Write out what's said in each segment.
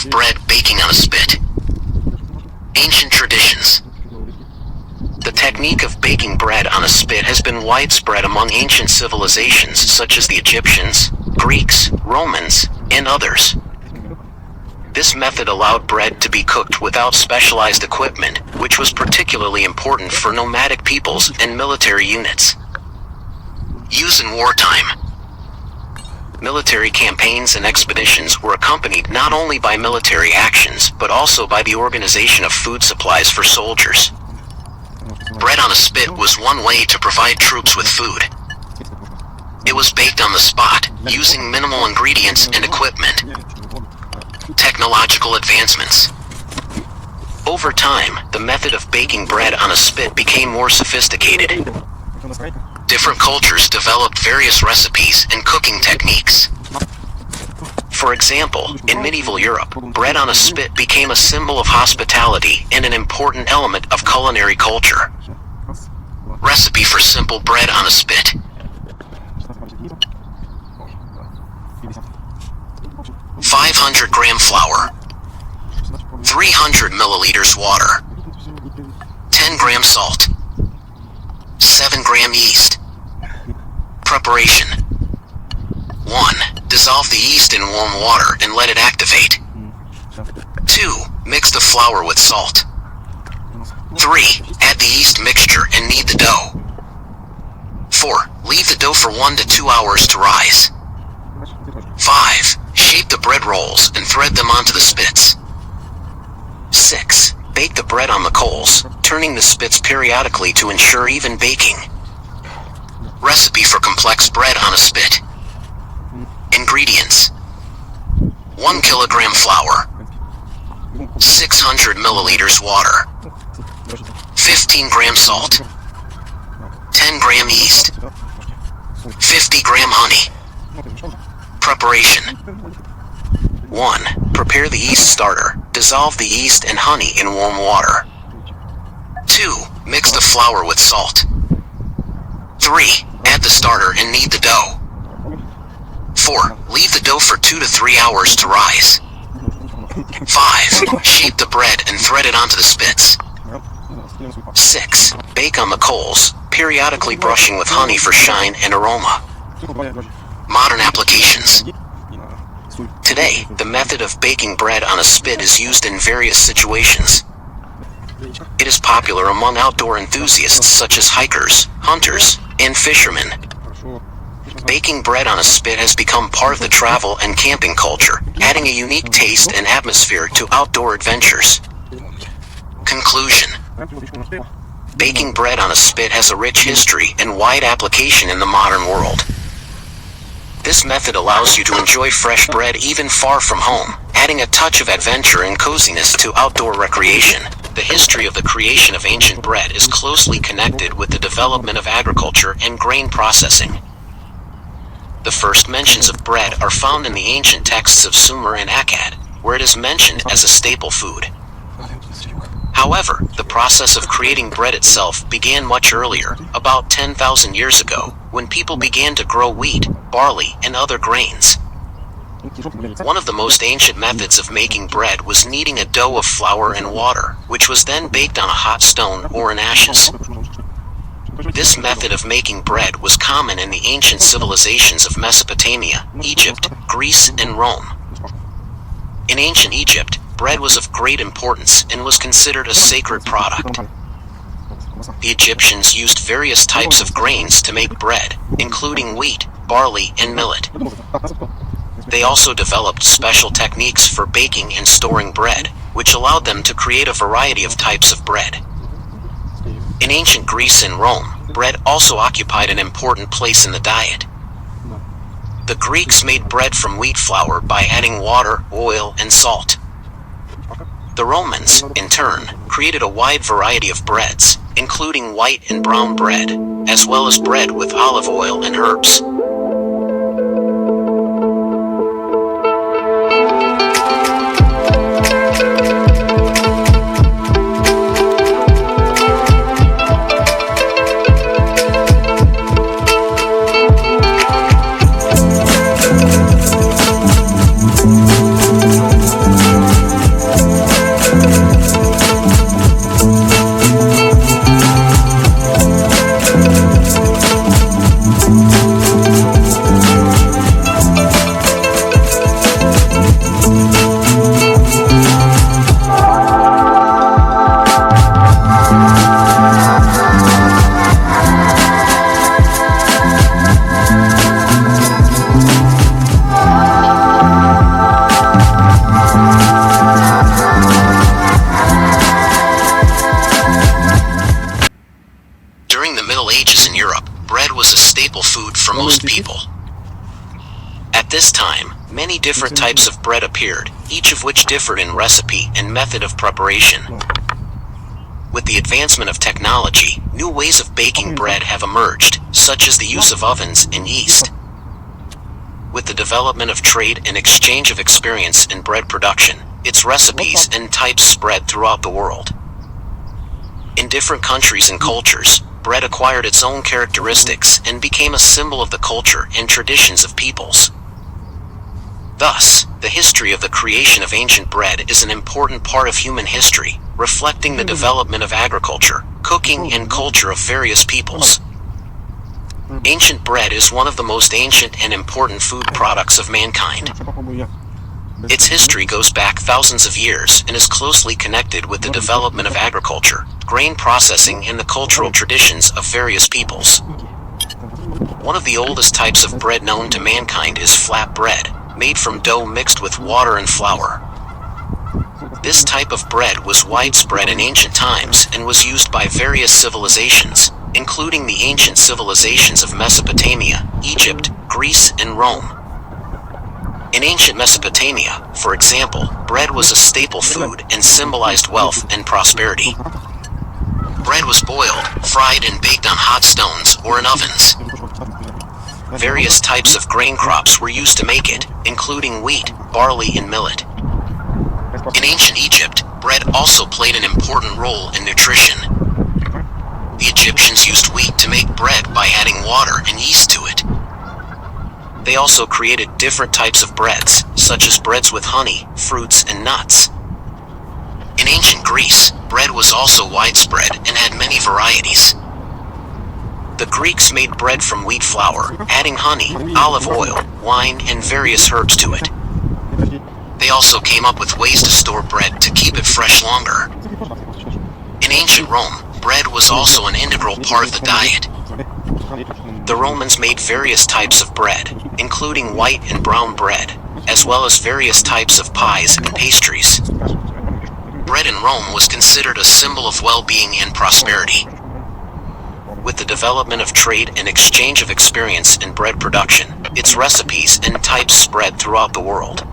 of bread baking on a spit. Ancient traditions. The technique of baking bread on a spit has been widespread among ancient civilizations such as the Egyptians, Greeks, Romans, and others. This method allowed bread to be cooked without specialized equipment, which was particularly important for nomadic peoples and military units. Use in wartime. Military campaigns and expeditions were accompanied not only by military actions, but also by the organization of food supplies for soldiers. Bread on a spit was one way to provide troops with food. It was baked on the spot, using minimal ingredients and equipment. Technological advancements. Over time, the method of baking bread on a spit became more sophisticated. Different cultures developed various recipes and cooking techniques. For example, in medieval Europe, bread on a spit became a symbol of hospitality and an important element of culinary culture. Recipe for simple bread on a spit. 500-gram flour, 300 milliliters water, 10-gram salt, 7-gram yeast. Preparation. 1. Dissolve the yeast in warm water and let it activate. 2. Mix the flour with salt. 3. Add the yeast mixture and knead the dough. 4. Leave the dough for 1 to 2 hours to rise. 5. Shape the bread rolls and thread them onto the spits. 6. Bake the bread on the coals, turning the spits periodically to ensure even baking. Recipe for complex bread on a spit. Ingredients. 1 kilogram flour, 600 milliliters water, 15 gram salt, 10 gram yeast, 50 gram honey. Preparation. 1. Prepare the yeast starter. Dissolve the yeast and honey in warm water. 2. Mix the flour with salt. 3. Add the starter and knead the dough. 4. Leave the dough for 2 to 3 hours to rise. 5. Shape the bread and thread it onto the spits. 6. Bake on the coals, periodically brushing with honey for shine and aroma. Modern applications. Today, the method of baking bread on a spit is used in various situations. It is popular among outdoor enthusiasts such as hikers, hunters, and fishermen. Baking bread on a spit has become part of the travel and camping culture, adding a unique taste and atmosphere to outdoor adventures. Conclusion. Baking bread on a spit has a rich history and wide application in the modern world. This method allows you to enjoy fresh bread even far from home, adding a touch of adventure and coziness to outdoor recreation. The history of the creation of ancient bread is closely connected with the development of agriculture and grain processing. The first mentions of bread are found in the ancient texts of Sumer and Akkad, where it is mentioned as a staple food. However, the process of creating bread itself began much earlier, about 10,000 years ago, when people began to grow wheat, barley, and other grains. One of the most ancient methods of making bread was kneading a dough of flour and water, which was then baked on a hot stone or in ashes. This method of making bread was common in the ancient civilizations of Mesopotamia, Egypt, Greece, and Rome. In ancient Egypt, bread was of great importance and was considered a sacred product. The Egyptians used various types of grains to make bread, including wheat, barley, and millet. They also developed special techniques for baking and storing bread, which allowed them to create a variety of types of bread. In ancient Greece and Rome, bread also occupied an important place in the diet. The Greeks made bread from wheat flour by adding water, oil, and salt. The Romans, in turn, created a wide variety of breads, including white and brown bread, as well as bread with olive oil and herbs. different types of bread appeared, each of which differed in recipe and method of preparation. With the advancement of technology, new ways of baking bread have emerged, such as the use of ovens and yeast. With the development of trade and exchange of experience in bread production, its recipes and types spread throughout the world. In different countries and cultures, bread acquired its own characteristics and became a symbol of the culture and traditions of peoples. Thus, the history of the creation of ancient bread is an important part of human history, reflecting the development of agriculture, cooking, and culture of various peoples. Ancient bread is one of the most ancient and important food products of mankind. Its history goes back thousands of years and is closely connected with the development of agriculture, grain processing, and the cultural traditions of various peoples. One of the oldest types of bread known to mankind is flat bread, made from dough mixed with water and flour. This type of bread was widespread in ancient times and was used by various civilizations, including the ancient civilizations of Mesopotamia, Egypt, Greece, and Rome. In ancient Mesopotamia, for example, bread was a staple food and symbolized wealth and prosperity. Bread was boiled, fried, and baked on hot stones or in ovens. Various types of grain crops were used to make it, including wheat, barley, and millet. In ancient Egypt, bread also played an important role in nutrition. The Egyptians used wheat to make bread by adding water and yeast to it. They also created different types of breads, such as breads with honey, fruits, and nuts. In ancient Greece, bread was also widespread and had many varieties. The Greeks made bread from wheat flour, adding honey, olive oil, wine, and various herbs to it. They also came up with ways to store bread to keep it fresh longer. In ancient Rome, bread was also an integral part of the diet. The Romans made various types of bread, including white and brown bread, as well as various types of pies and pastries. Bread in Rome was considered a symbol of well-being and prosperity. With the development of trade and exchange of experience in bread production, its recipes and types spread throughout the world.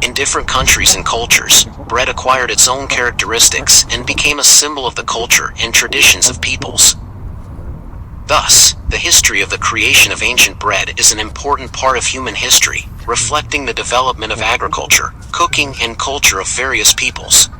In different countries and cultures, bread acquired its own characteristics and became a symbol of the culture and traditions of peoples. Thus, the history of the creation of ancient bread is an important part of human history, reflecting the development of agriculture, cooking, and culture of various peoples.